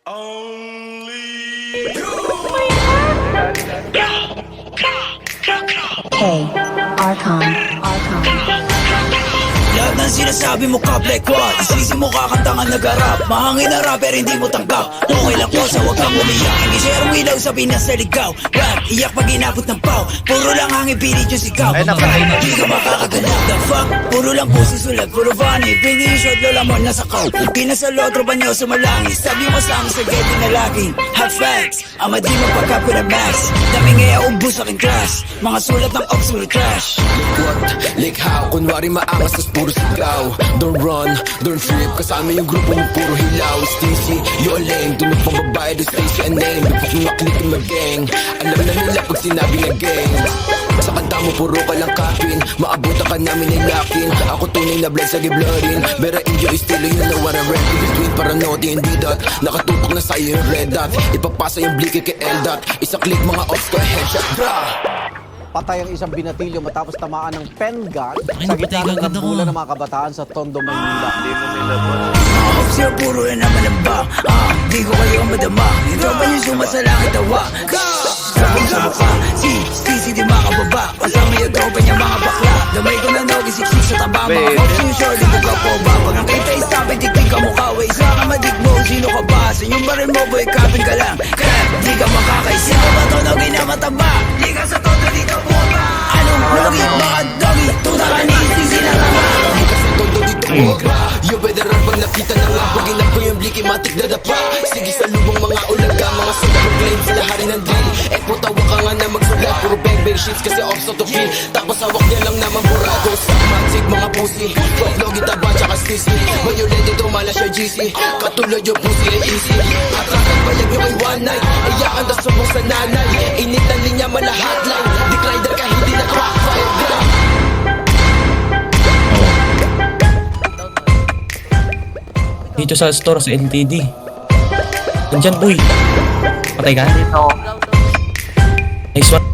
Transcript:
Only you. Hey, Archon. Lahat ng sinasabi mo ka black what? Isisi mo kakantangan nag-arap. Mahangin na rapper hindi mo tanggap. Okay lang ko sa wag kang umiyak. Hindi share ilaw sa Pinas na ligaw. Rap, iyak pag inabot ng pau. Puro lang hangin pilit yung sigaw. Hindi ka makakagalaw. The fuck? Puro lang pusi sulat. Puro funny. Bigay yung shot lola mo nasa kaw. Pinas sa lotro ba nyo sumalangis? Sabi mo sa amin sa gate na lagi. Hot facts. Ama di mo pagka with a max. Daming ngaya ubus aking class. Mga sulat ng obscure trash. What? Like how? Kunwari maangas tas puro sigaw. Don't run, don't trip. Kasama yung grupo mo puro hilaw. Stacy, you're lame. Dunod pang babae, do Stacy and name. Bukak mo maklik yung mag-gang. Alam na nila pag sinabi na gang. Sa kanta mo puro ka lang kapin. Maabutan ka namin ay lakin. Ako tunay na blood sa giblorin. Better enjoy still you know what I'm ready. Between paranoid and D-dot. Nakatutok na sa'yo yung red dot. Ipapasa yung bliki kay L-dot. Isa click mga ops ko headshot bra. Patay ang isang binatilyo matapos tamaan ng pen gun sa gitna ng rambulan ng mga kabataan sa Tondo, Maynila. Ops yung puro na naman ang ba. Di ko kayo madama. Ito ba yung suma sa langit tawa? Sabong sa mukha. Si di makababa. Kasama yung tropa niya mga bakla. Damay ko na nogi siksik sa taba. Mga ops yung short hindi ka po ba. Pag ang kita istabi tiktik ka mukha. Way isa ka madigmo. Sino ka ba? Sa yung baril mo boy kapin ka lang. Kaya di ka makakaisip. Sino ba to nogi na mataba? Di ka sa todo dito po ba? Anong nogi? Baka dogi? Tuta ka ni sisi na tama. Di ka sa todo dito mo ba? You better run pag nakita na nga. Pag inap ko yung bliki matik na dapa. Sige sa lubong mga ulaga. Mga sobrang claim sa lahari ng drill. Tawa ka nga na magsulat. Puro bang bang shits kasi off to feel. Tapos hawak niya lang naman burado. Sa matik mga pussy. Vlog itaba tsaka stisi. Mayo ready tumala siya GC. Katulad yung pussy ay easy. Atakan bayag nyo ay one night. Iyakan na subong sa nanay. Init ang linya mala hotline. Declider ka hindi na crack fire gun. Dito sa store sa LTD. Nandyan boy. Patay ka? Nice one.